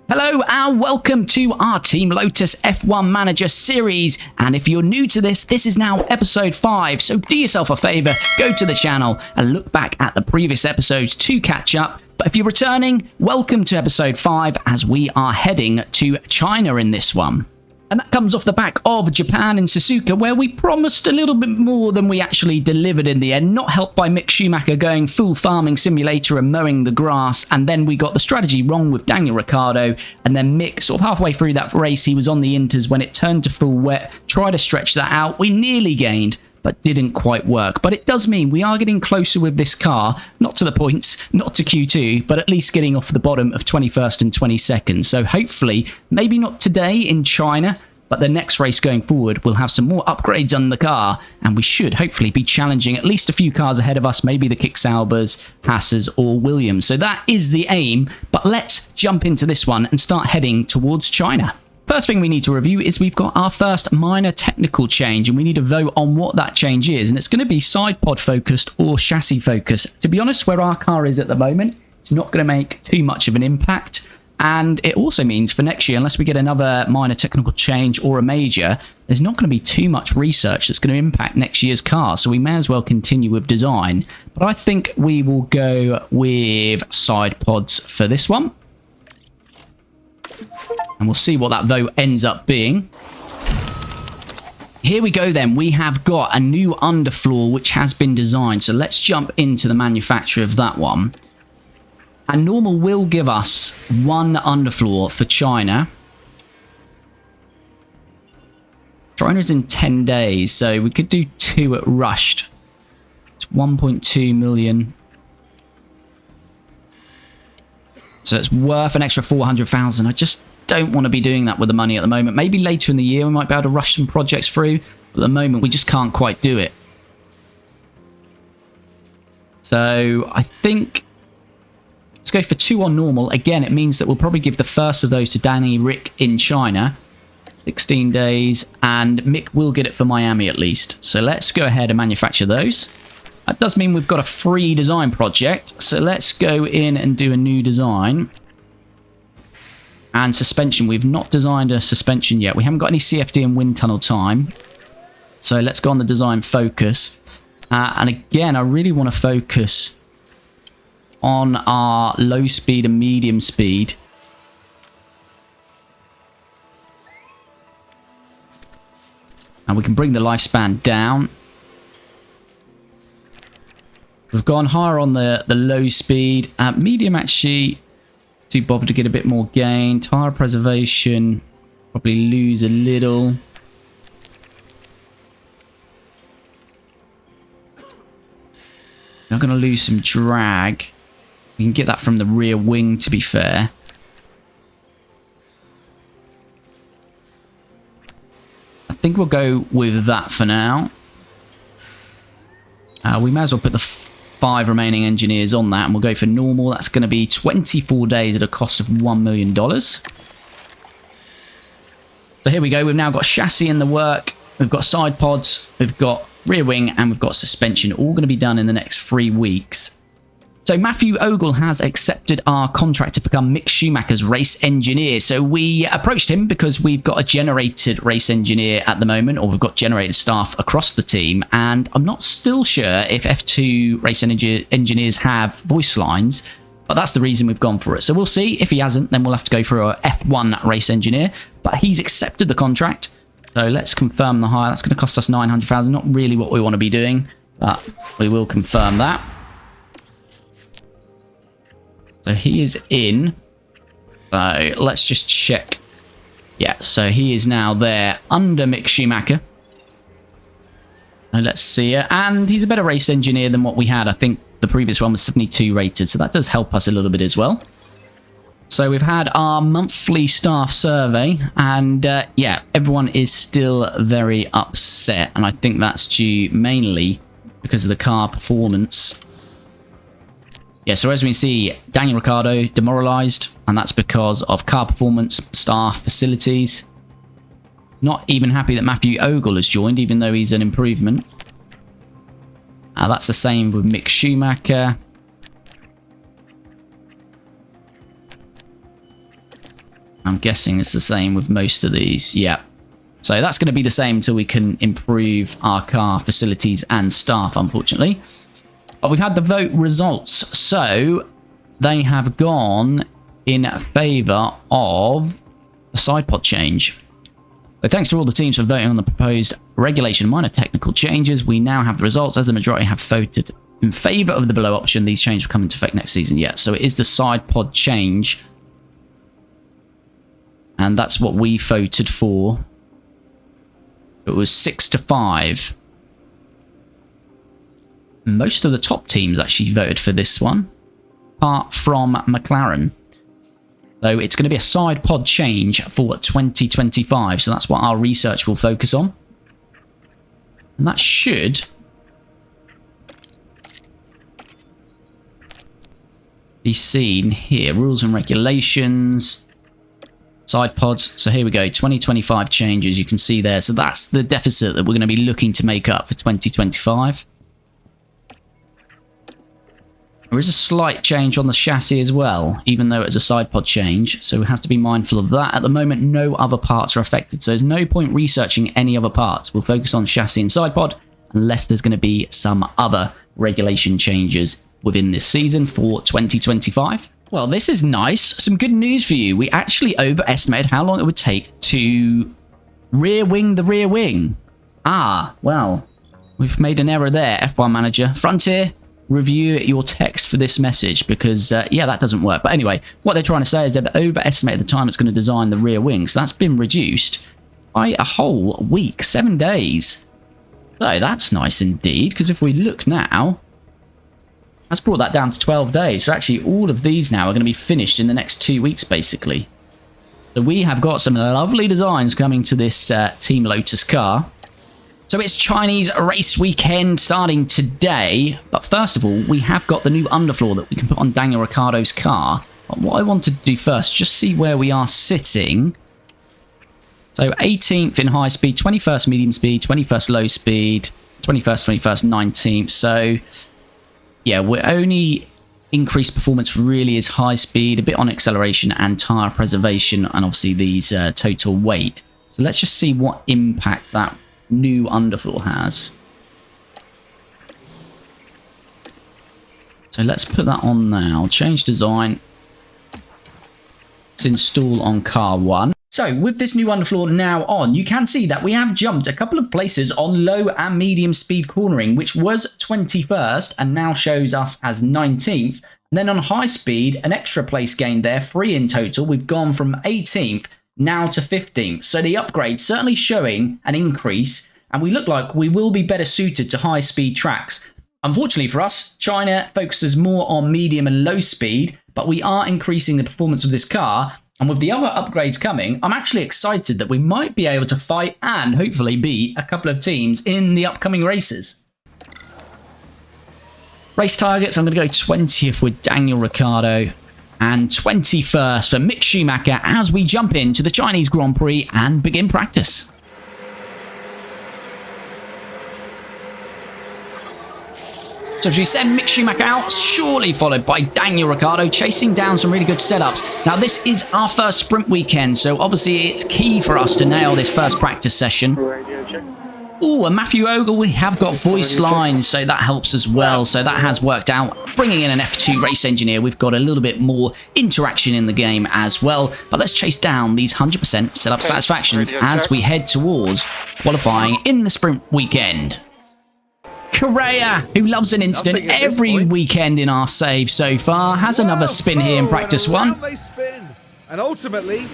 Hello and welcome to our Team Lotus F1 Manager series, and if you're new to this is now episode 5, so do yourself a favour, go to the channel and look back at the previous episodes to catch up. But if you're returning, welcome to episode 5 as we are heading to China in this one. And that comes off the back of Japan and Suzuka, where we promised a little bit more than we actually delivered in the end, not helped by Mick Schumacher going full farming simulator and mowing the grass. And then we got the strategy wrong with Daniel Ricciardo. And then Mick, sort of halfway through that race, he was on the inters when it turned to full wet, tried to stretch that out. We nearly gained, but didn't quite work. But it does mean we are getting closer with this car, not to the points, not to Q2, but at least getting off the bottom of 21st and 22nd. So hopefully, maybe not today in China, but the next race going forward, we'll have some more upgrades on the car, and we should hopefully be challenging at least a few cars ahead of us, maybe the Kick-Saubers, Haasers, or Williams. So that is the aim, but let's jump into this one and start heading towards China. First thing we need to review is we've got our first minor technical change, and we need to vote on what that change is, and it's going to be side pod focused or chassis focused. To be honest, where our car is at the moment, it's not going to make too much of an impact. And it also means for next year, unless we get another minor technical change or a major, there's not going to be too much research that's going to impact next year's car. So we may as well continue with design. But I think we will go with side pods for this one. And we'll see what that vote ends up being. Here we go then. We have got a new underfloor which has been designed. So let's jump into the manufacture of that one. And normal will give us one underfloor for China. China's in 10 days, so we could do 2 at rushed. It's 1.2 million. So it's worth an extra 400,000. I just don't want to be doing that with the money at the moment. Maybe later in the year we might be able to rush some projects through. But at the moment we just can't quite do it. So I think let's go for 2 on normal. Again, it means that we'll probably give the first of those to Danny Rick in China. 16 days. And Mick will get it for Miami at least. So let's go ahead and manufacture those. That does mean we've got a free design project. So let's go in and do a new design. And suspension. We've not designed a suspension yet. We haven't got any CFD and wind tunnel time. So let's go on the design focus. And again, I really want to focus on our low speed and medium speed. And we can bring the lifespan down. We've gone higher on the low speed. Medium actually too bothered to get a bit more gain. Tire preservation probably lose a little. Not going to lose some drag. We can get that from the rear wing, to be fair. I think we'll go with that for now. We may as well put the 5 remaining engineers on that, and we'll go for normal. That's going to be 24 days at a cost of $1 million. So here we go. We've now got chassis in the work. We've got side pods. We've got rear wing, and we've got suspension. All going to be done in the next 3 weeks. So Matthew Ogle has accepted our contract to become Mick Schumacher's race engineer. So we approached him because we've got a generated race engineer at the moment, or we've got generated staff across the team. And I'm not still sure if F2 race engineers have voice lines, but that's the reason we've gone for it. So we'll see. If he hasn't, then we'll have to go for a F1 race engineer. But he's accepted the contract. So let's confirm the hire. That's going to cost us 900,000. Not really what we want to be doing, but we will confirm that. So he is in. So let's just check. Yeah, so he is now there under Mick Schumacher. And let's see it. And he's a better race engineer than what we had. I think the previous one was 72 rated. So that does help us a little bit as well. So we've had our monthly staff survey. And yeah, everyone is still very upset. And I think that's due mainly because of the car performance. Yeah, so as we see, Daniel Ricciardo demoralised, and that's because of car performance, staff, facilities. Not even happy that Matthew Ogle has joined, even though he's an improvement. That's the same with Mick Schumacher. I'm guessing it's the same with most of these. Yeah. So that's going to be the same until we can improve our car facilities and staff, unfortunately. But we've had the vote results. So they have gone in favour of a side pod change. So thanks to all the teams for voting on the proposed regulation minor technical changes. We now have the results as the majority have voted in favour of the below option. These changes will come into effect next season. Yeah, so it is the side pod change. And that's what we voted for. It was 6-5. Most of the top teams actually voted for this one, apart from McLaren. So it's going to be a side pod change for 2025. So that's what our research will focus on. And that should be seen here. Rules and regulations. Side pods. So here we go. 2025 changes. You can see there. So that's the deficit that we're going to be looking to make up for 2025. There is a slight change on the chassis as well, even though it's a side pod change. So we have to be mindful of that. At the moment, no other parts are affected. So there's no point researching any other parts. We'll focus on chassis and side pod unless there's going to be some other regulation changes within this season for 2025. Well, this is nice. Some good news for you. We actually overestimated how long it would take to rear wing the rear wing. Ah, well, we've made an error there, F1 Manager. Frontier, review your text for this message because, yeah, that doesn't work. But anyway, what they're trying to say is they've overestimated the time it's going to design the rear wing. So that's been reduced by a whole week, 7 days. So that's nice indeed, because if we look now, that's brought that down to 12 days. So actually all of these now are going to be finished in the next 2 weeks, basically. So we have got some lovely designs coming to this Team Lotus car. So it's Chinese race weekend starting today. But first of all, we have got the new underfloor that we can put on Daniel Ricciardo's car. But what I wanted to do first, just see where we are sitting. So 18th in high speed, 21st medium speed, 21st low speed, 21st, 19th. So yeah, we're only increased performance really is high speed, a bit on acceleration and tyre preservation, and obviously these total weight. So let's just see what impact that new underfloor has. So let's put that on now. Change design. Let's install on car 1. So with this new underfloor now on, you can see that we have jumped a couple of places on low and medium speed cornering, which was 21st and now shows us as 19th. And then on high speed, an extra place gained there, 3 in total. We've gone from 18th now to 15th. So the upgrade certainly showing an increase, and we look like we will be better suited to high speed tracks. Unfortunately for us, China focuses more on medium and low speed, but we are increasing the performance of this car. And with the other upgrades coming, I'm actually excited that we might be able to fight and hopefully beat a couple of teams in the upcoming races. Race targets, I'm going to go 20th with Daniel Ricciardo and 21st for Mick Schumacher as we jump into the Chinese Grand Prix and begin practice. So as we send Mick Schumacher out, shortly followed by Daniel Ricciardo chasing down some really good setups. Now this is our first sprint weekend, so obviously it's key for us to nail this first practice session. Ooh, and Matthew Ogle, we have got voice lines, so that helps as well. So that has worked out. Bringing in an F2 race engineer, we've got a little bit more interaction in the game as well. But let's chase down these 100% setup satisfactions as we head towards qualifying in the sprint weekend. Correa, who loves an instant every weekend in our save so far, has another spin here in practice 1. And ultimately,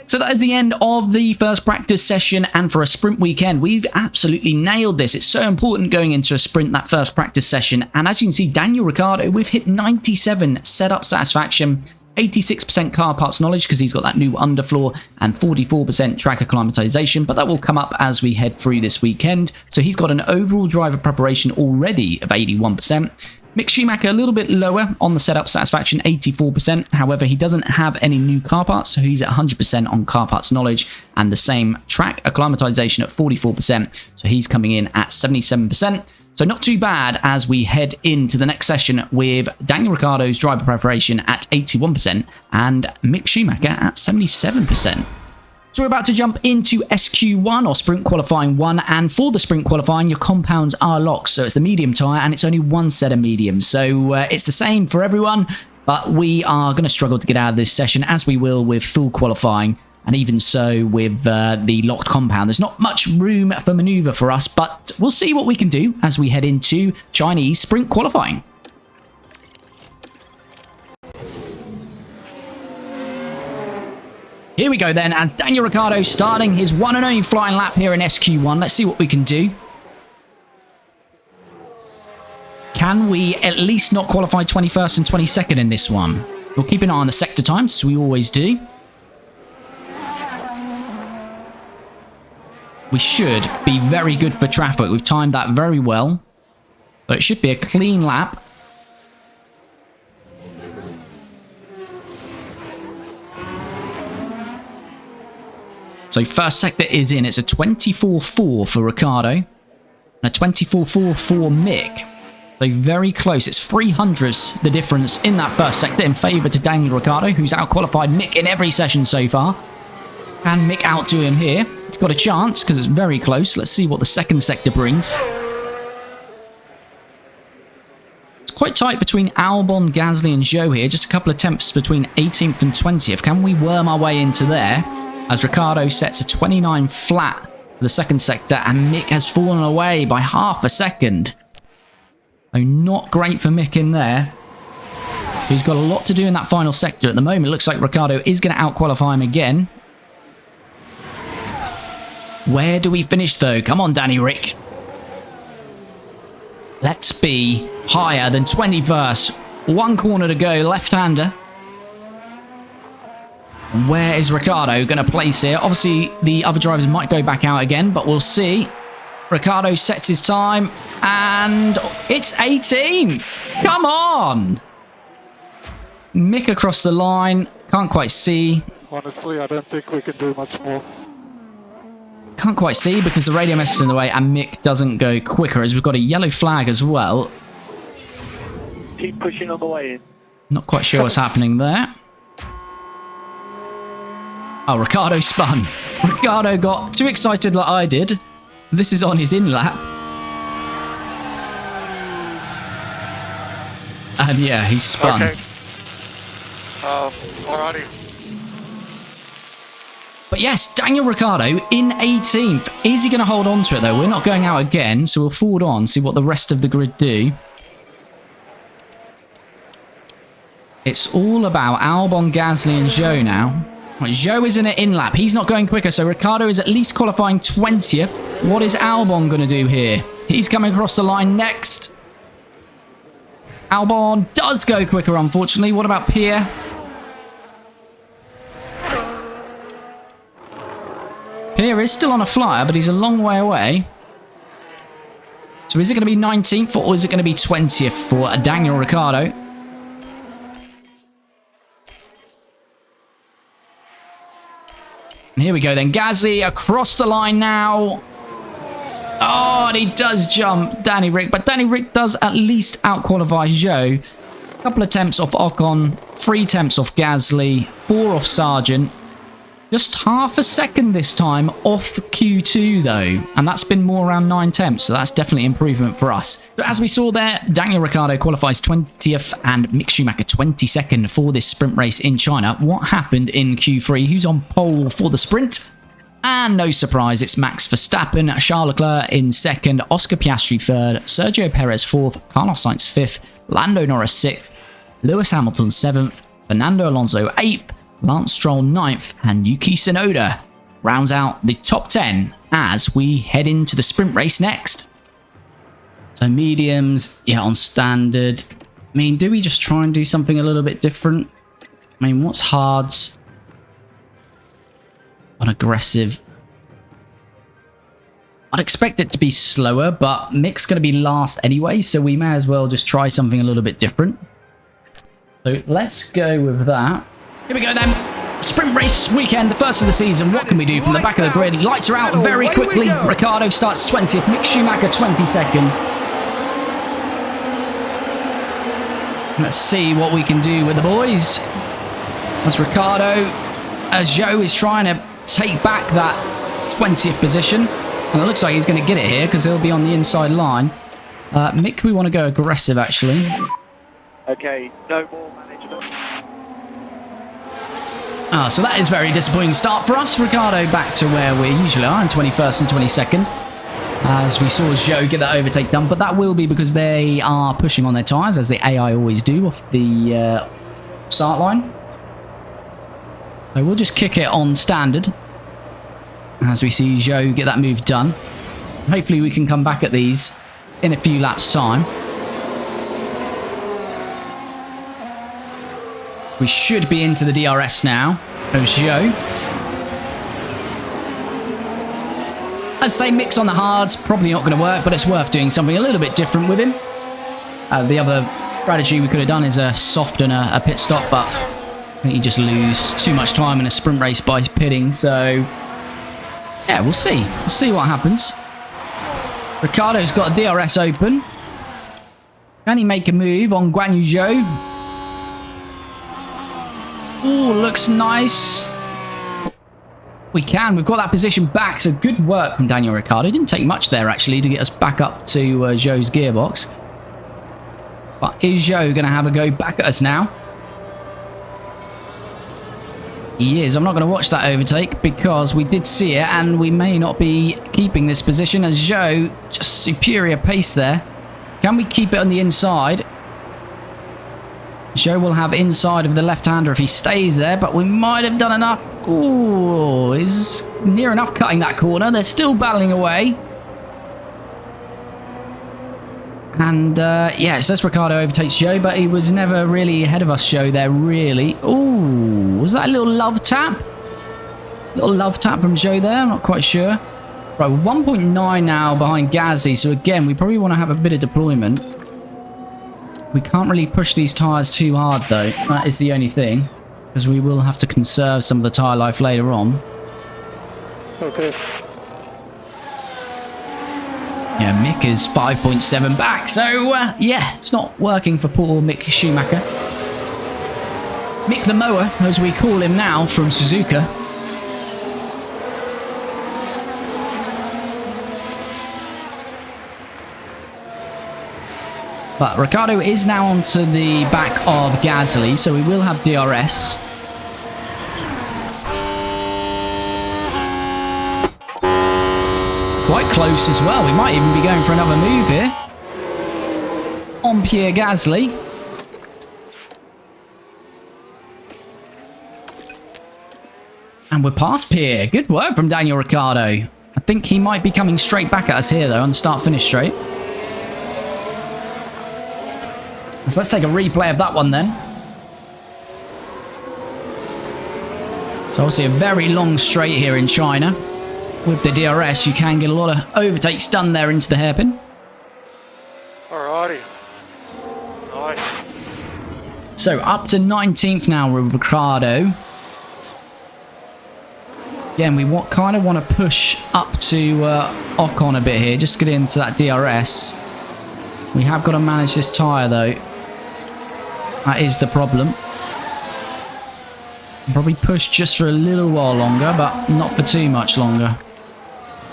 so that is the end of the first practice session, and for a sprint weekend, we've absolutely nailed this. It's so important going into a sprint, that first practice session, and as you can see, Daniel Ricciardo, we've hit 97 setup satisfaction, 86% car parts knowledge because he's got that new underfloor, and 44% track acclimatization, but that will come up as we head through this weekend. So he's got an overall driver preparation already of 81%. Mick Schumacher a little bit lower on the setup satisfaction, 84%. However, he doesn't have any new car parts, so he's at 100% on car parts knowledge, and the same track acclimatization at 44%, so he's coming in at 77%. So not too bad as we head into the next session with Daniel Ricciardo's driver preparation at 81% and Mick Schumacher at 77%. So we're about to jump into SQ1 or Sprint Qualifying 1, and for the Sprint Qualifying your compounds are locked, so it's the medium tyre and it's only one set of mediums, so it's the same for everyone, but we are going to struggle to get out of this session as we will with full qualifying, and even so with the locked compound. There's not much room for manoeuvre for us, but we'll see what we can do as we head into Chinese Sprint Qualifying. Here we go then, and Daniel Ricciardo starting his one and only flying lap here in SQ1. Let's see what we can do. Can we at least not qualify 21st and 22nd in this one? We'll keep an eye on the sector times, as we always do. We should be very good for traffic. We've timed that very well. So it should be a clean lap. So first sector is in. It's a 24.4 for Ricciardo and a 24.4 for Mick. So very close. It's 300ths the difference in that first sector in favour to Daniel Ricciardo, who's out-qualified Mick in every session so far. Can Mick outdo him here? He's got a chance because it's very close. Let's see what the second sector brings. It's quite tight between Albon, Gasly and Zhou here. Just a couple of tenths between 18th and 20th. Can we worm our way into there? As Ricciardo sets a 29 flat for the second sector, and Mick has fallen away by half a second. So not great for Mick in there. So he's got a lot to do in that final sector. At the moment, it looks like Ricciardo is going to out-qualify him again. Where do we finish, though? Come on, Danny Rick. Let's be higher than 21st. One corner to go, left-hander. Where is Ricciardo going to place here? Obviously, the other drivers might go back out again, but we'll see. Ricciardo sets his time, and it's 18th. Come on. Mick across the line. Can't quite see. Honestly, I don't think we can do much more. Can't quite see because the radio message is in the way, and Mick doesn't go quicker as we've got a yellow flag as well. Keep pushing on the way in. Not quite sure what's happening there. Oh, Ricciardo spun. Ricciardo got too excited like I did. This is on his in-lap. And yeah, he spun. Okay. Alrighty. But yes, Daniel Ricciardo in 18th. Is he going to hold on to it though? We're not going out again, so we'll forward on, see what the rest of the grid do. It's all about Albon, Gasly and Zhou now. Right, Zhou is in an in-lap. He's not going quicker, so Ricciardo is at least qualifying 20th. What is Albon going to do here? He's coming across the line next. Albon does go quicker, unfortunately. What about Pierre? Pierre is still on a flyer, but he's a long way away. So is it going to be 19th or is it going to be 20th for Daniel Ricciardo? And here we go then. Gasly across the line now. Oh, and he does jump Danny Rick. But Danny Rick does at least out-qualify Zhou. A couple of attempts off Ocon. 3 attempts off Gasly. 4 off Sargent. Just half a second this time off Q2 though. And that's been more around 9 attempts. So that's definitely improvement for us. But as we saw there, Daniel Ricciardo qualifies 20th and Mick Schumacher 22nd for this sprint race in China. What happened in Q3? Who's on pole for the sprint? And no surprise, it's Max Verstappen, Charles Leclerc in 2nd, Oscar Piastri 3rd, Sergio Perez 4th, Carlos Sainz 5th, Lando Norris 6th, Lewis Hamilton 7th, Fernando Alonso 8th, Lance Stroll 9th, and Yuki Tsunoda rounds out the top 10 as we head into the sprint race next. So mediums, yeah, on standard. I mean, do we just try and do something a little bit different? I mean, what's hards? On aggressive. I'd expect it to be slower, but Mick's going to be last anyway, so we may as well just try something a little bit different. So let's go with that. Here we go then. Sprint race weekend, the first of the season. What can we do from the back of the grid? Lights are out very quickly. Ricciardo starts 20th, Mick Schumacher 22nd. Let's see what we can do with the boys. As Ricciardo, as Joe is trying to take back that 20th position. And it looks like he's going to get it here because he'll be on the inside line. Mick, we want to go aggressive actually. Okay, no more management. So that is very disappointing start for us. Ricciardo back to where we usually are in 21st and 22nd. As we saw Joe get that overtake done. But that will be because they are pushing on their tyres, as the AI always do, off the start line. So we'll just kick it on standard. As we see Joe get that move done. Hopefully we can come back at these in a few laps' time. We should be into the DRS now. There's Joe. I'd say Mick's on the hards. Probably not going to work, but it's worth doing something a little bit different with him. The other strategy we could have done is a soft and a pit stop, but I think you just lose too much time in a sprint race by pitting, so... yeah, we'll see. We'll see what happens. Ricciardo's got a DRS open. Can he make a move on Guan Yu Zhou? Ooh, looks nice. We can. We've got that position back, so good work from Daniel Ricciardo. Didn't take much there, actually, to get us back up to Zhou's gearbox. But is Zhou going to have a go back at us now? He is. I'm not going to watch that overtake because we did see it and we may not be keeping this position as Zhou, just superior pace there. Can we keep it on the inside? Zhou will have inside of the left-hander if he stays there, but we might have done enough. Ooh, is near enough cutting that corner. They're still battling away. And, yeah, it says Ricciardo overtakes Zhou, but he was never really ahead of us, Zhou, there, really. Ooh, was that a little love tap? Little love tap from Zhou there, I'm not quite sure. Right, 1.9 now behind Gasly, so again, we probably want to have a bit of deployment. We can't really push these tyres too hard, though. That is the only thing, because we will have to conserve some of the tyre life later on. Okay. Yeah, Mick is 5.7 back, so yeah, it's not working for poor Mick Schumacher. Mick the Mower, as we call him now, from Suzuka. But Ricciardo is now onto the back of Gasly, so we will have DRS. Quite close as well. We might even be going for another move here. On Pierre Gasly. And we're past Pierre. Good work from Daniel Ricciardo. I think he might be coming straight back at us here, though, on the start-finish straight. So let's take a replay of that one, then. So obviously a very long straight here in China. With the DRS, you can get a lot of overtakes done there into the hairpin. Alrighty. Nice. So up to 19th now with Ricciardo. Again, we kind of want to push up to Ocon a bit here, just to get into that DRS. We have got to manage this tyre, though. That is the problem. Probably push just for a little while longer, but not for too much longer.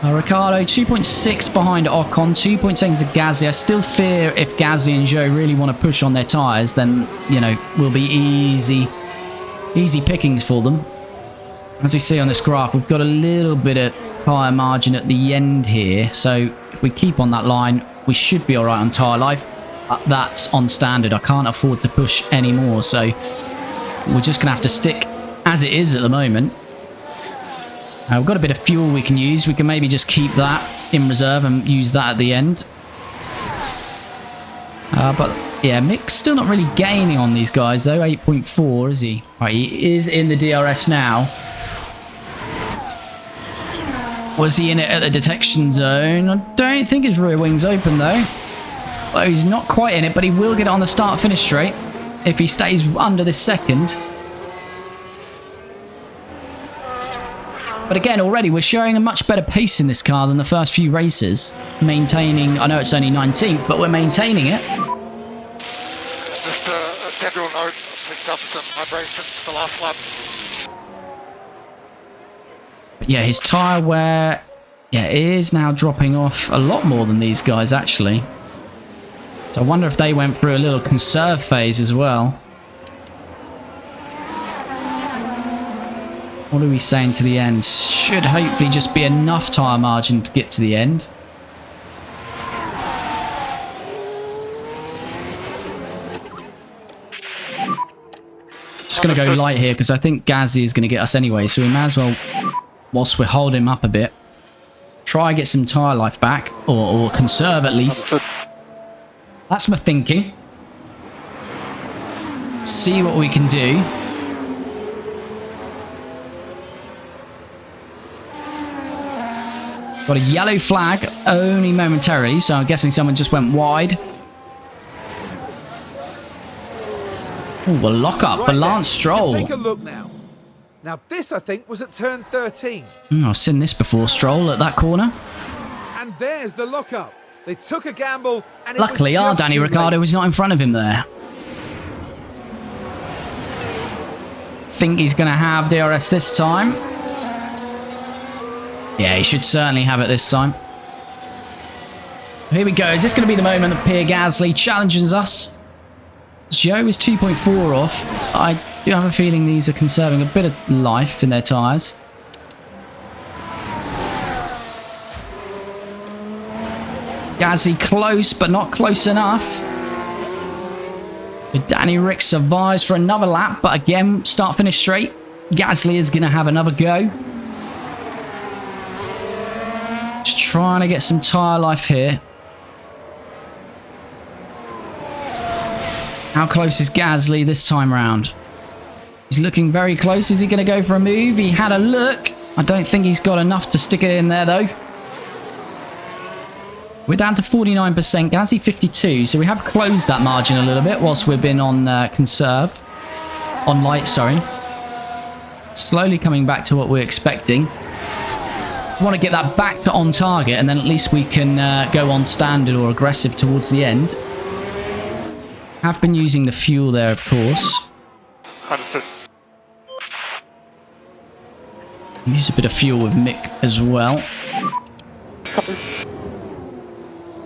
Ricciardo, 2.6 behind Ocon, 2.7 to Gasly. I still fear if Gasly and Zhou really want to push on their tyres, then, you know, will be easy pickings for them. As we see on this graph, we've got a little bit of tyre margin at the end here. So if we keep on that line, we should be all right on tyre life. That's on standard. I can't afford to push anymore, so we're just going to have to stick as it is at the moment. We've got a bit of fuel we can use. We can maybe just keep that in reserve and use that at the end. But yeah, Mick's still not really gaining on these guys, though. 8.4, is he? Right, he is in the DRS now. Was he in it at the detection zone? I don't think his rear wing's open though. Well, he's not quite in it, but he will get it on the start-finish straight if he stays under this second. But again, already we're showing a much better pace in this car than the first few races. Maintaining, I know it's only 19th, but we're maintaining it. Just a general note, picked up some vibrations the last lap. But yeah, his tyre wear, yeah, it is now dropping off a lot more than these guys actually. So I wonder if they went through a little conserve phase as well. What are we saying to the end? Should hopefully just be enough tyre margin to get to the end. Just going to go light here because I think Gasly is going to get us anyway. So we may as well, whilst we're holding him up a bit, try and get some tyre life back. Or conserve at least. That's my thinking. See what we can do. Got a yellow flag, only momentarily, so I'm guessing someone just went wide. Oh, the lock-up for Lance Stroll. Take a look now. Now this, I think, was at turn 13. I've seen this before, Stroll at that corner. And there's the lock-up. They took a gamble, and luckily our Daniel Ricciardo was not in front of him there. Think he's going to have DRS this time. Yeah, he should certainly have it this time. Here we go. Is this going to be the moment that Pierre Gasly challenges us? Joe is 2.4 off. I do have a feeling these are conserving a bit of life in their tyres. Gasly close, but not close enough. Danny Rick survives for another lap, but again, start-finish straight. Gasly is going to have another go. Just trying to get some tyre life here. How close is Gasly this time round? He's looking very close. Is he going to go for a move? He had a look. I don't think he's got enough to stick it in there, though. We're down to 49%. Gasly 52. So we have closed that margin a little bit whilst we've been on conserve. On light, sorry. Slowly coming back to what we're expecting. Want to get that back to on target, and then at least we can go on standard or aggressive towards the end. Have been using the fuel there, of course. Understood. Use a bit of fuel with Mick as well.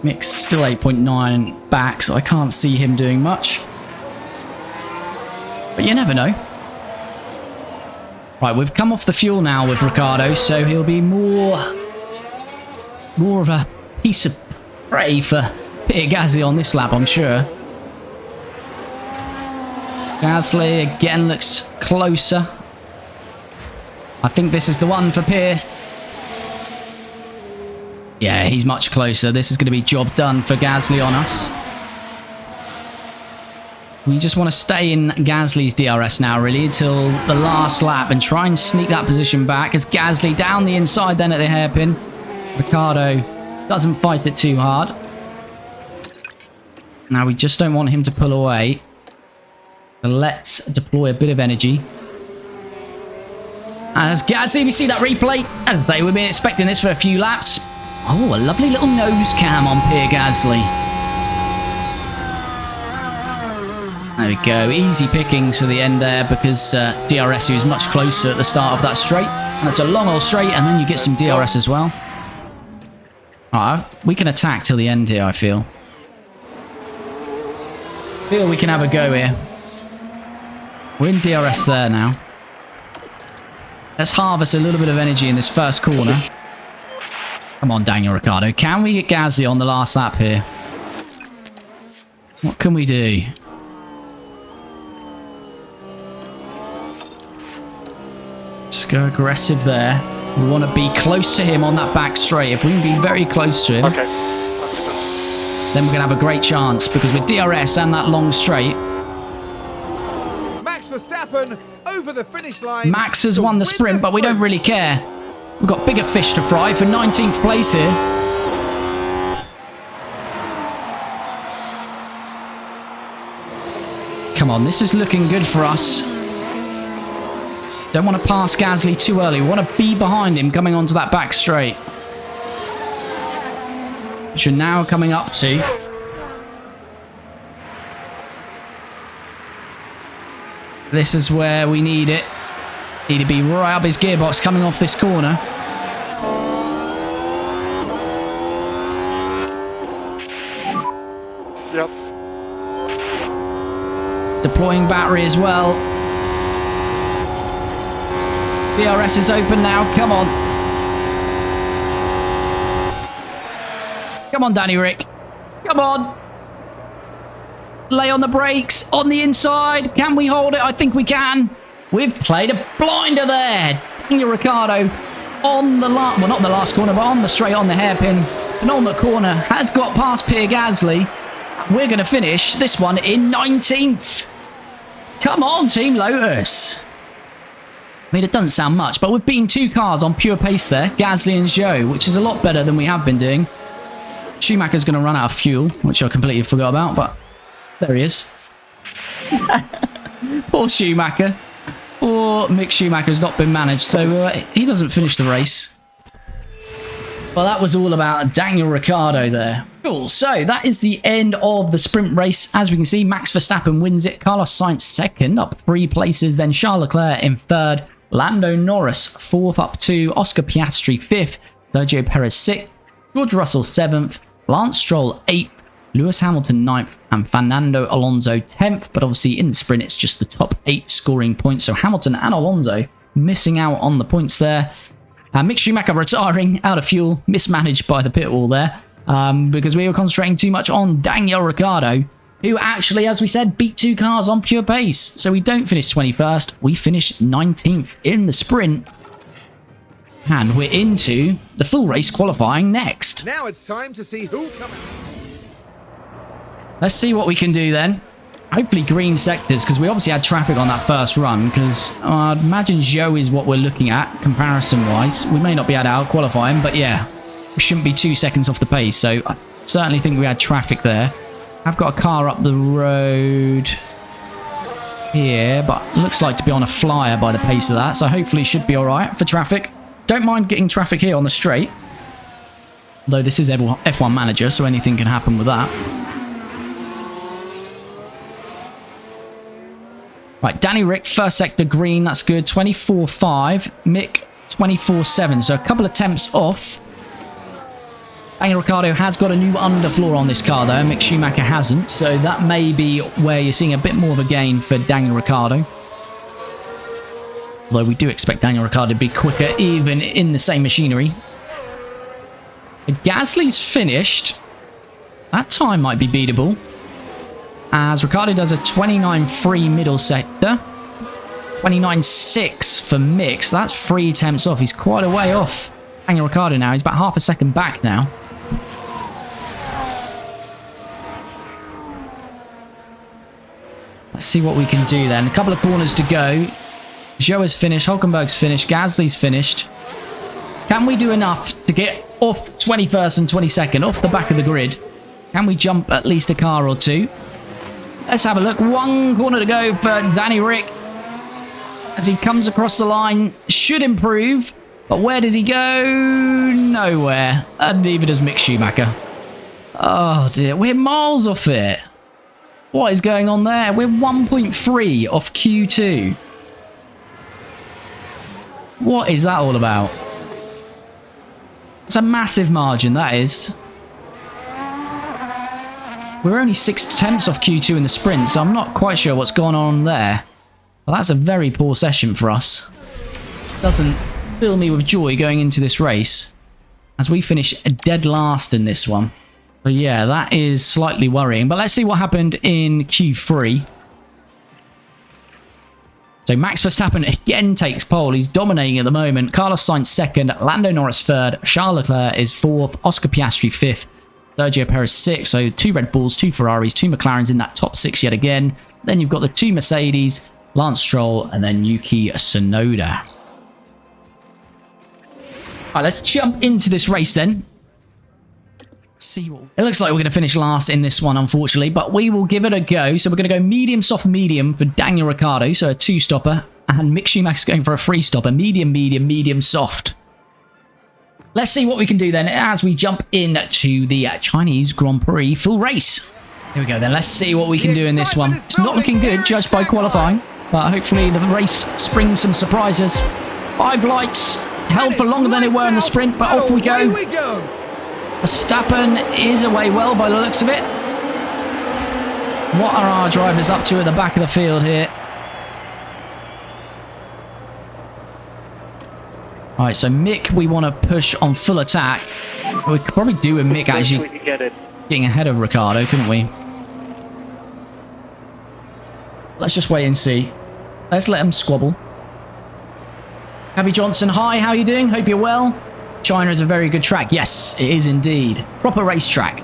Mick's still 8.9 back, so I can't see him doing much. But you never know. Right, we've come off the fuel now with Ricciardo, so he'll be more of a piece of prey for Pierre Gasly on this lap, I'm sure. Gasly again looks closer. I think this is the one for Pierre. Yeah, he's much closer. This is going to be job done for Gasly on us. We just want to stay in Gasly's DRS now, really, until the last lap and try and sneak that position back as Gasly down the inside then at the hairpin. Ricciardo doesn't fight it too hard. Now, we just don't want him to pull away. So let's deploy a bit of energy. As Gasly, we see that replay. As I say, we've been expecting this for a few laps. Oh, a lovely little nose cam on Pierre Gasly. There we go. Easy pickings for the end there because DRS is much closer at the start of that straight. And it's a long old straight, and then you get some DRS as well. Alright, we can attack till the end here, I feel. We can have a go here. We're in DRS there now. Let's harvest a little bit of energy in this first corner. Come on, Daniel Ricciardo. Can we get Gasly on the last lap here? What can we do? Let's go aggressive there. We want to be close to him on that back straight. If we can be very close to him, Okay. then we're going to have a great chance because with DRS and that long straight, Max Verstappen over the finish line. Max has to won the win sprint, but we don't really care. We've got bigger fish to fry for 19th place here. Come on, this is looking good for us. Don't want to pass Gasly too early. We want to be behind him coming onto that back straight. Which we're now coming up to. This is where we need it. Need to be right up his gearbox coming off this corner. Yep. Deploying battery as well. DRS is open now. Come on. Come on, Danny Rick. Come on. Lay on the brakes. On the inside. Can we hold it? I think we can. We've played a blinder there. Daniel Ricciardo on the last... Well, not the last corner, but on the straight, on the hairpin. Penultimate corner. Has got past Pierre Gasly. We're going to finish this one in 19th. Come on, Team Lotus. I mean, it doesn't sound much, but we've beaten 2 cars on pure pace there. Gasly and Zhou, which is a lot better than we have been doing. Schumacher's going to run out of fuel, which I completely forgot about, but there he is. Poor Schumacher. Poor Mick Schumacher's not been managed, so he doesn't finish the race. Well, that was all about Daniel Ricciardo there. Cool, so that is the end of the sprint race. As we can see, Max Verstappen wins it. Carlos Sainz second, up 3 places. Then Charles Leclerc in third. Lando Norris fourth, up 2. Oscar Piastri 5th. Sergio Perez 6th. George Russell 7th. Lance Stroll 8th. Lewis Hamilton 9th. And Fernando Alonso 10th. But obviously in the sprint, it's just the top 8 scoring points. So Hamilton and Alonso missing out on the points there. Mick Schumacher retiring out of fuel, mismanaged by the pit wall there, because we were concentrating too much on Daniel Ricciardo, who actually, as we said, beat 2 cars on pure pace. So we don't finish 21st, we finish 19th in the sprint. And we're into the full race qualifying next. Now it's time to see who comes. Let's see what we can do then. Hopefully green sectors, because we obviously had traffic on that first run, because I'd imagine Zhou is what we're looking at, comparison-wise. We may not be able to out-qualify him, but yeah, we shouldn't be 2 seconds off the pace, so I certainly think we had traffic there. I've got a car up the road here, but looks like to be on a flyer by the pace of that, so hopefully should be alright for traffic. Don't mind getting traffic here on the straight, though this is F1 Manager, so anything can happen with that. Right, Danny Rick, first sector green, that's good. 24.5. Mick, 24.7. So a couple of temps off. Daniel Ricciardo has got a new underfloor on this car, though. Mick Schumacher hasn't. So that may be where you're seeing a bit more of a gain for Daniel Ricciardo. Although we do expect Daniel Ricciardo to be quicker, even in the same machinery. Gasly's finished. That time might be beatable, as Ricciardo does a 29.3 middle sector, 29.6 for Mick, so that's 3 temps off. He's quite a way off Daniel Ricciardo now. He's about half a second back now. Let's see what we can do then. A couple of corners to go. Zhou is finished, Hulkenberg's finished, Gasly's finished. Can we do enough to get off 21st and 22nd, off the back of the grid? Can we jump at least a car or 2? Let's have a look. 1 corner to go for Danny Rick. As he comes across the line, should improve. But where does he go? Nowhere. And neither does Mick Schumacher. Oh dear, we're miles off it. What is going on there? We're 1.3 off Q2. What is that all about? It's a massive margin, that is. We're only 6 temps off Q2 in the sprint, so I'm not quite sure what's going on there. Well, that's a very poor session for us. Doesn't fill me with joy going into this race, as we finish dead last in this one. So yeah, that is slightly worrying. But let's see what happened in Q3. So Max Verstappen again takes pole. He's dominating at the moment. Carlos Sainz second, Lando Norris third, Charles Leclerc is fourth, Oscar Piastri fifth, Sergio Perez 6, so 2 Red Bulls, 2 Ferraris, 2 McLarens in that top 6 yet again. Then you've got the 2 Mercedes, Lance Stroll, and then Yuki Tsunoda. All right, let's jump into this race then. Let's see what... It looks like we're going to finish last in this one, unfortunately, but we will give it a go. So we're going to go medium, soft, medium for Daniel Ricciardo, so a 2-stopper. And Mick Schumacher's going for a 3-stopper. Medium, medium, medium, soft. Let's see what we can do then as we jump into the Chinese Grand Prix full race. Here we go then. Let's see what we can do in this one. It's not looking good, judged by qualifying. But hopefully the race springs some surprises. 5 lights, held for longer than it were in the sprint, but off we go. Verstappen is away well by the looks of it. What are our drivers up to at the back of the field here? Alright, so Mick, we want to push on full attack. We could probably do with Mick actually getting ahead of Ricciardo, couldn't we? Let's just wait and see. Let's let him squabble. Javi Johnson, hi, how are you doing? Hope you're well. China is a very good track. Yes, it is indeed. Proper racetrack.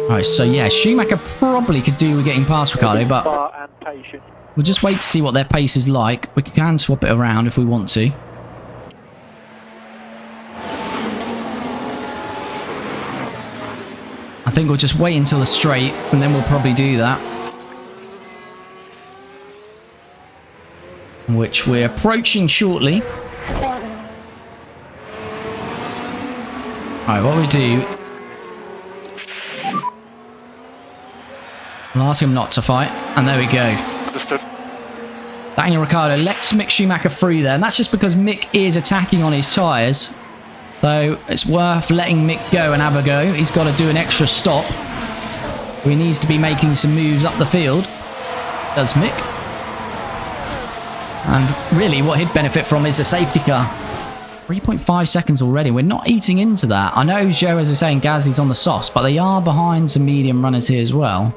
Alright, so yeah, Schumacher probably could do with getting past Ricciardo, but we'll just wait to see what their pace is like. We can swap it around if we want to. I think we'll just wait until the straight, and then we'll probably do that. Which we're approaching shortly. Alright, what we do... I'll ask him not to fight, and there we go. Understood. Daniel Ricciardo lets Mick Schumacher through there, and that's just because Mick is attacking on his tyres. So it's worth letting Mick go and have a go. He's got to do an extra stop. He needs to be making some moves up the field. Does Mick. And really what he'd benefit from is a safety car. 3.5 seconds already. We're not eating into that. I know Joe, as I was saying, Gasly's on the softs, but they are behind some medium runners here as well.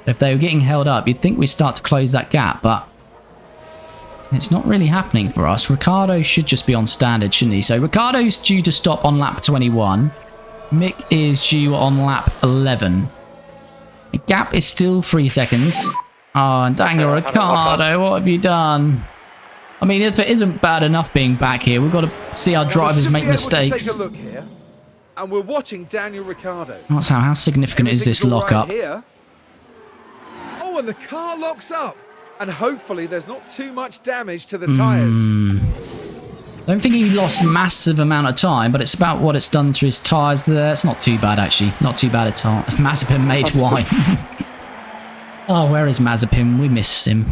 If they were getting held up, you'd think we'd start to close that gap, but it's not really happening for us. Ricciardo should just be on standard, shouldn't he? So Ricciardo's due to stop on lap 21. Mick is due on lap 11. The gap is still 3 seconds. Oh, and Daniel Ricciardo, what have you done? I mean, if it isn't bad enough being back here, we've got to see our drivers make mistakes. Take a look here, and we're watching Daniel Ricciardo. How significant is this lockup? Oh, and the car locks up. And hopefully there's not too much damage to the tyres. I don't think he lost massive amount of time, but it's about what it's done to his tyres there. It's not too bad, actually. Not too bad at all. If Mazepin made white. Oh, where is Mazepin? We missed him.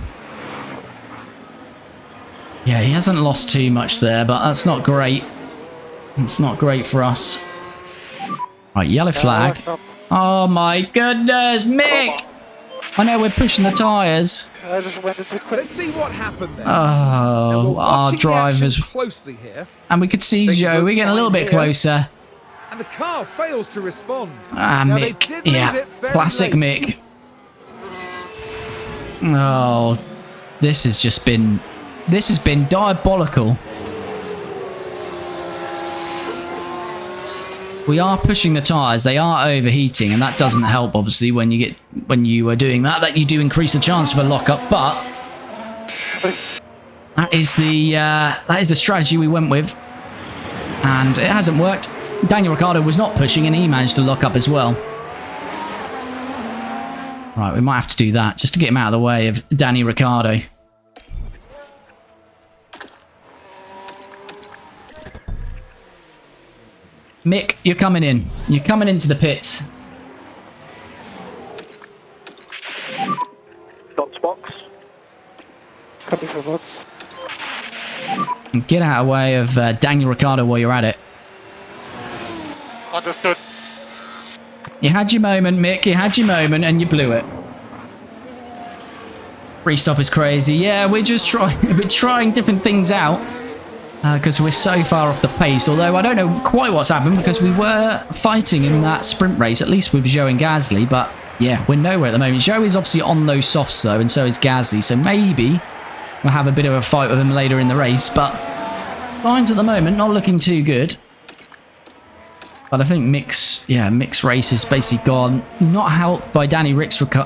Yeah, he hasn't lost too much there, but that's not great. It's not great for us. Right, yellow flag. Oh my goodness, Mick! I know we're pushing the tyres. I just went into quick. Let's see what happened there. Oh, our drivers. Closely here. And we could see Joe. We're getting a little bit closer. And the car fails to respond. Ah, now, Mick. Yeah, classic late. Mick. Oh, this has just been... This has been diabolical. We are pushing the tyres. They are overheating, and that doesn't help, obviously, when you are doing that. That you do increase the chance of a lockup, but that is the strategy we went with, and it hasn't worked. Daniel Ricciardo was not pushing, and he managed to lock up as well. Right, we might have to do that just to get him out of the way of Danny Ricciardo. Mick, you're coming in. You're coming into the pits. Dots box. Coming for box. And get out of the way of Daniel Ricciardo while you're at it. Understood. You had your moment, Mick. You had your moment, and you blew it. Restop is crazy. Yeah, we're just trying. We're trying different things out. Because we're so far off the pace, although I don't know quite what's happened because we were fighting in that sprint race, at least with Joe and Gasly, but yeah, we're nowhere at the moment. Joe is obviously on those softs though, and so is Gasly, so maybe we'll have a bit of a fight with him later in the race, but lines at the moment not looking too good. But I think Mick's race is basically gone. Not helped by Daniel Ricciardo's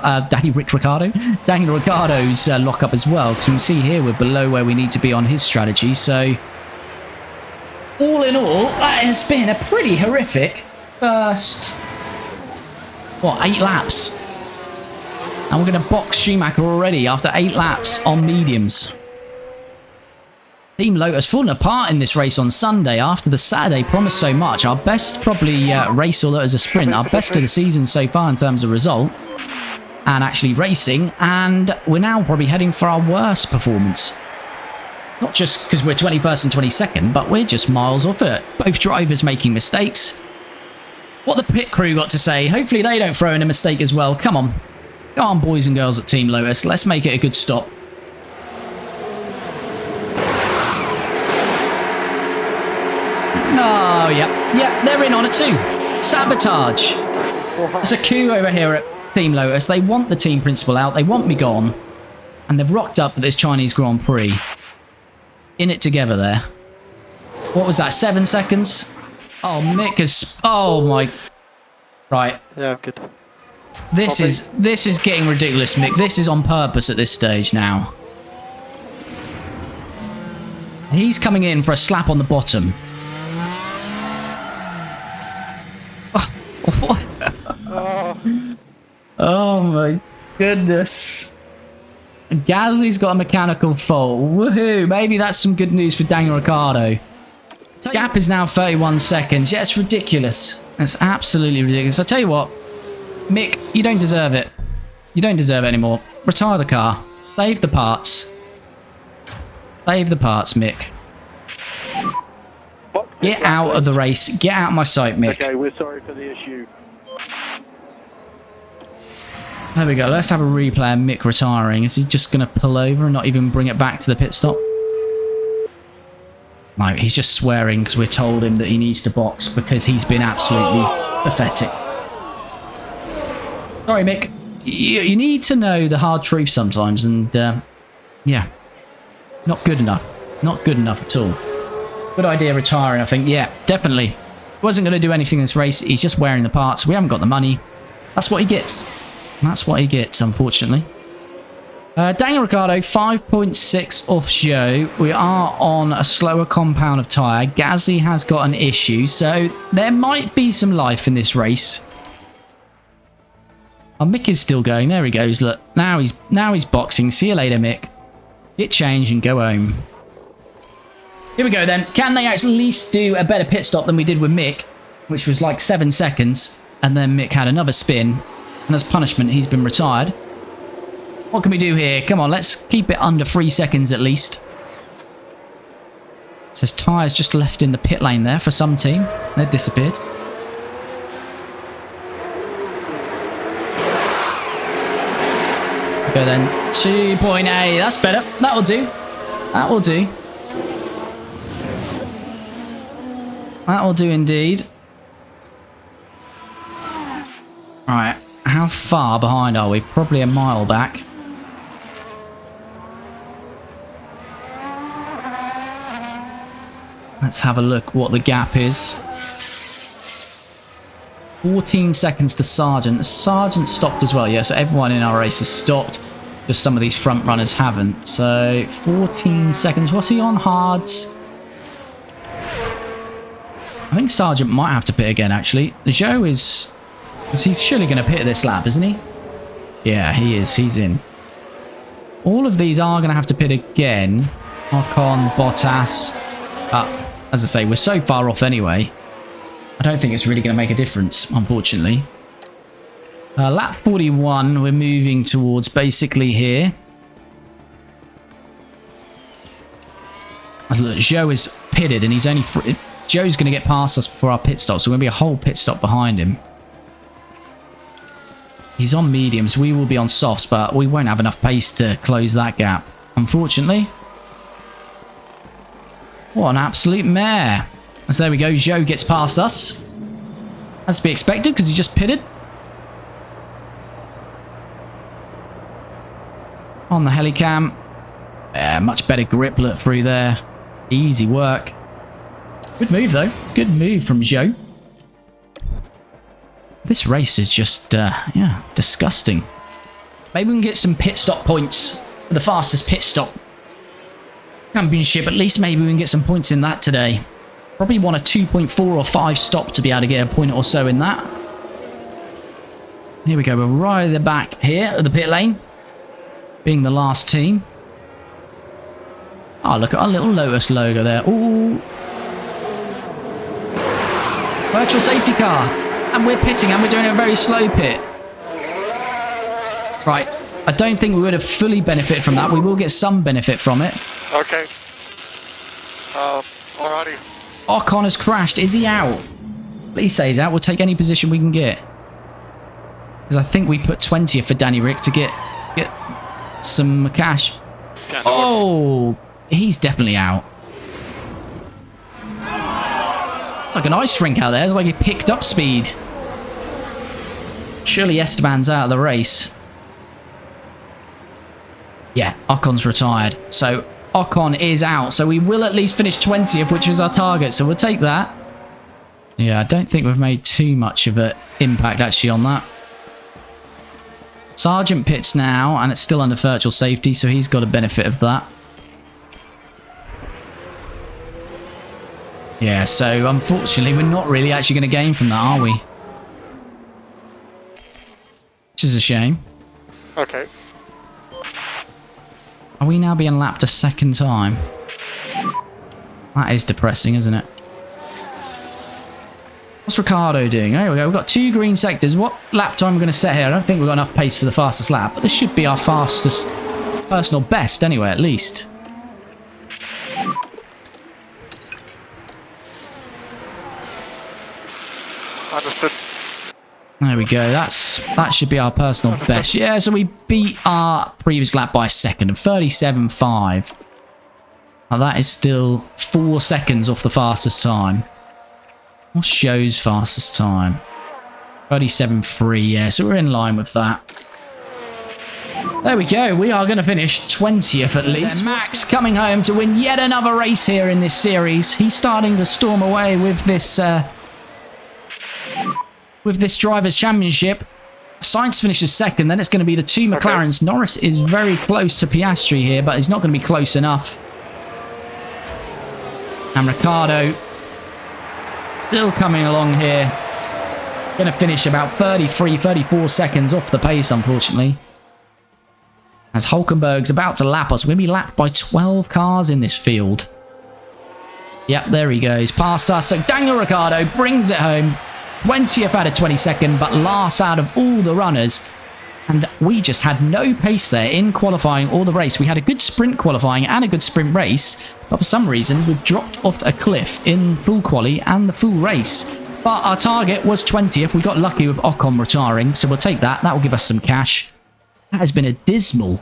lockup as well. Because you can see here we're below where we need to be on his strategy. So all in all, that has been a pretty horrific first, 8 laps. And we're going to box Schumacher already after 8 laps on mediums. Team Lotus falling apart in this race on Sunday after the Saturday promised so much. Our best probably race, although as a sprint, our best of the season so far in terms of result and actually racing. And we're now probably heading for our worst performance. Not just because we're 21st and 22nd, but we're just miles off it. Both drivers making mistakes. What the pit crew got to say. Hopefully they don't throw in a mistake as well. Come on. Come on, boys and girls at Team Lotus. Let's make it a good stop. Oh, yeah, they're in on it too. Sabotage. There's a coup over here at Team Lotus. They want the team principal out. They want me gone. And they've rocked up at this Chinese Grand Prix. In it together there. What was that, 7 seconds? Oh, Mick is... Oh, my... Right. Yeah, I'm good. This is getting ridiculous, Mick. This is on purpose at this stage now. He's coming in for a slap on the bottom. What? Oh my goodness. Gasly's got a mechanical fault. Woohoo! Maybe that's some good news for Daniel Ricciardo. Gap is now 31 seconds. Yeah, it's ridiculous. It's absolutely ridiculous. I tell you what, Mick, you don't deserve it. You don't deserve it anymore. Retire the car. Save the parts. Save the parts, Mick. Get out of the race. Get out of my sight, Mick. Okay, we're sorry for the issue. There we go. Let's have a replay of Mick retiring. Is he just going to pull over and not even bring it back to the pit stop? No, he's just swearing because we're told him that he needs to box because he's been absolutely pathetic. Sorry, Mick. You need to know the hard truth sometimes, and yeah, not good enough. Not good enough at all. Good idea retiring, I think. Yeah, definitely. Wasn't going to do anything in this race. He's just wearing the parts. We haven't got the money. That's what he gets. That's what he gets, unfortunately. Daniel Ricciardo, 5.6 off Joe. We are on a slower compound of tyre. Gasly has got an issue, so there might be some life in this race. Oh, Mick is still going. There he goes. Look, now he's boxing. See you later, Mick. Get changed and go home. Here we go then. Can they at least do a better pit stop than we did with Mick, which was like 7 seconds, and then Mick had another spin, and as punishment, he's been retired. What can we do here? Come on, let's keep it under 3 seconds at least. It says tyres just left in the pit lane there for some team. They've disappeared. Go then. 2.8. That's better. That'll do. That will do. That will do indeed. Alright. How far behind are we? Probably a mile back. Let's have a look what the gap is. 14 seconds to Sargent. Sargent stopped as well, yeah, so everyone in our race has stopped. Just some of these front runners haven't. So 14 seconds. What's he on? Hards. I think Sargent might have to pit again, actually. Joe is... He's surely going to pit this lap, isn't he? Yeah, he is. He's in. All of these are going to have to pit again. Ocon, Bottas. As I say, we're so far off anyway. I don't think it's really going to make a difference, unfortunately. Lap 41, we're moving towards basically here. Look, Joe is pitted and he's only... Joe's going to get past us before our pit stop, so we're going to be a whole pit stop behind him. He's on mediums. We will be on softs, but we won't have enough pace to close that gap, unfortunately. What an absolute mare. So there we go. Joe gets past us. As to be expected, because he just pitted. On the helicam. Yeah, much better grip look through there. Easy work. Good move, though. Good move from Joe. This race is just, yeah, disgusting. Maybe we can get some pit stop points for the fastest pit stop championship. At least maybe we can get some points in that today. Probably want a 2.4 or 5 stop to be able to get a point or so in that. Here we go. We're right at the back here of the pit lane, being the last team. Oh, look at our little Lotus logo there. Ooh. Virtual safety car. And we're pitting and we're doing a very slow pit. Right. I don't think we would have fully benefited from that. We will get some benefit from it. Okay. Alrighty. Ocon has crashed. Is he out? Please say he's out. We'll take any position we can get. Because I think we put 20th for Danny Rick to get some cash. Oh, he's definitely out. Like an ice rink out there. It's like he picked up speed. Surely Esteban's out of the race. Yeah, Ocon's retired. So Ocon is out. So we will at least finish 20th, which is our target. So we'll take that. Yeah, I don't think we've made too much of an impact actually on that. Sargent pits now, and it's still under virtual safety, so he's got a benefit of that. Yeah, so unfortunately, we're not really actually going to gain from that, are we? Which is a shame. Okay. Are we now being lapped a second time? That is depressing, isn't it? What's Ricciardo doing? There we go. We've got 2 green sectors. What lap time are we going to set here? I don't think we've got enough pace for the fastest lap, but this should be our fastest personal best anyway, at least. Understood. There we go. That should be our personal best. Yeah, so we beat our previous lap by a second of 37.5. Now that is still 4 seconds off the fastest time. What shows fastest time? 37.3, yeah, so we're in line with that. There we go, we are going to finish 20th at least. Max coming home to win yet another race here in this series. He's starting to storm away with this Drivers' Championship. Sainz finishes second, then it's going to be the 2 McLarens. Okay. Norris is very close to Piastri here, but he's not going to be close enough. And Ricciardo still coming along here. Going to finish about 33, 34 seconds off the pace, unfortunately. As Hulkenberg's about to lap us. We're going to be lapped by 12 cars in this field. Yep, there he goes. Past us. So Daniel Ricciardo brings it home. 20th out of 22nd, but last out of all the runners. And we just had no pace there in qualifying or the race. We had a good sprint qualifying and a good sprint race, but for some reason we've dropped off a cliff in full quali and the full race. But our target was 20th. We got lucky with Ocon retiring, so we'll take that. That will give us some cash. That has been a dismal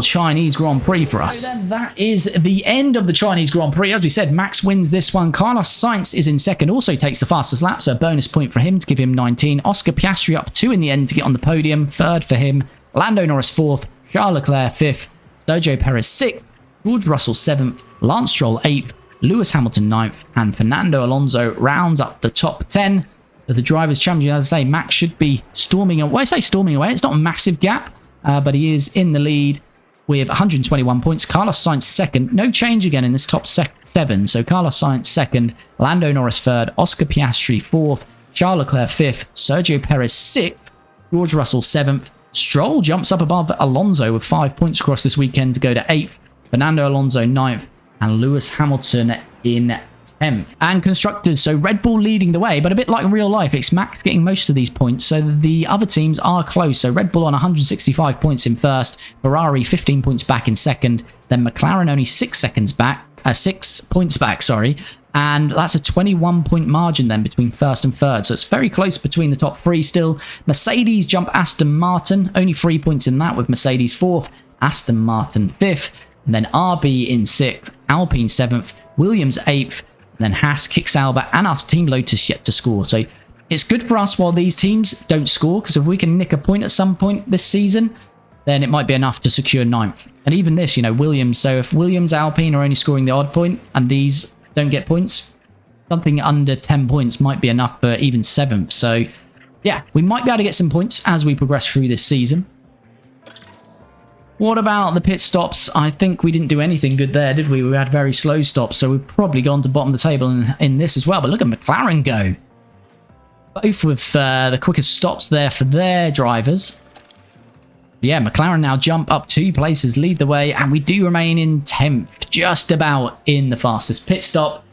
Chinese Grand Prix for us. So then that is the end of the Chinese Grand Prix. As we said, Max wins this one. Carlos Sainz is in second, also takes the fastest lap, so a bonus point for him to give him 19. Oscar Piastri up 2 in the end to get on the podium. Third for him. Lando Norris 4th. Charles Leclerc 5th. Sergio Perez 6th. George Russell 7th. Lance Stroll 8th. Lewis Hamilton 9th. And Fernando Alonso rounds up the top 10. So the Drivers' Championship, as I say, Max should be storming away. When I say storming away, it's not a massive gap. But he is in the lead with 121 points. Carlos Sainz second. No change again in this top 7. So Carlos Sainz second. Lando Norris third. Oscar Piastri 4th. Charles Leclerc 5th. Sergio Perez 6th. George Russell 7th. Stroll jumps up above Alonso with 5 points across this weekend to go to 8th. Fernando Alonso 9th. And Lewis Hamilton in 10th. And constructors, so Red Bull leading the way, but a bit like in real life, it's Max getting most of these points, so the other teams are close. So Red Bull on 165 points in first, Ferrari 15 points back in second, then McLaren only 6 points back, sorry, and that's a 21-point margin then between first and third, so it's very close between the top 3 still. Mercedes jump Aston Martin, only 3 points in that with Mercedes 4th, Aston Martin 5th, and then RB in 6th, Alpine 7th, Williams 8th, then Haas kicks Albert and our Team Lotus yet to score. So it's good for us while these teams don't score, because if we can nick a point at some point this season, then it might be enough to secure 9th. And even this, you know, Williams. So if Williams, Alpine are only scoring the odd point and these don't get points, something under 10 points might be enough for even 7th. So yeah, we might be able to get some points as we progress through this season. What about the pit stops? I think we didn't do anything good there, did we? We had very slow stops, so we've probably gone to bottom of the table in this as well. But look at McLaren go. Both with the quickest stops there for their drivers. Yeah, McLaren now jump up 2 places, lead the way, and we do remain in 10th, just about in the fastest pit stop.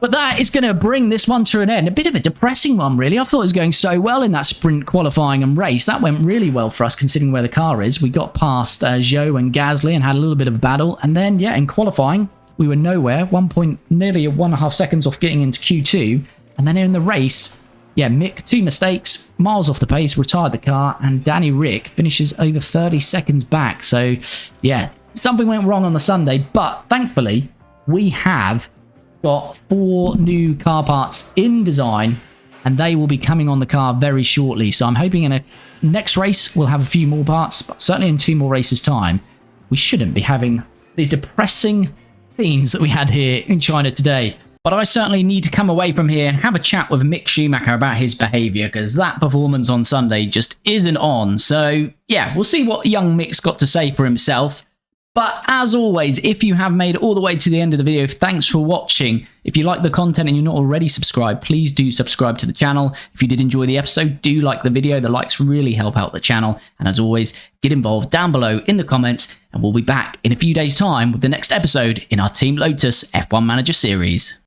But that is going to bring this one to an end. A bit of a depressing one, really. I thought it was going so well in that sprint qualifying and race. That went really well for us, considering where the car is. We got past Zhou and Gasly and had a little bit of a battle. And then, yeah, in qualifying, we were nowhere. Nearly 1.5 seconds off getting into Q2. And then in the race, yeah, Mick, 2 mistakes, miles off the pace, retired the car. And Danny Rick finishes over 30 seconds back. So, yeah, something went wrong on the Sunday. But thankfully, we have got 4 new car parts in design, and they will be coming on the car very shortly. So I'm hoping in a next race we'll have a few more parts, but certainly in 2 more races time we shouldn't be having the depressing themes that we had here in China today. But I certainly need to come away from here and have a chat with Mick Schumacher about his behaviour, because that performance on Sunday just isn't on. So yeah, we'll see what young Mick's got to say for himself. But as always, if you have made it all the way to the end of the video, thanks for watching. If you like the content and you're not already subscribed, please do subscribe to the channel. If you did enjoy the episode, do like the video. The likes really help out the channel. And as always, get involved down below in the comments, and we'll be back in a few days' time with the next episode in our Team Lotus F1 Manager series.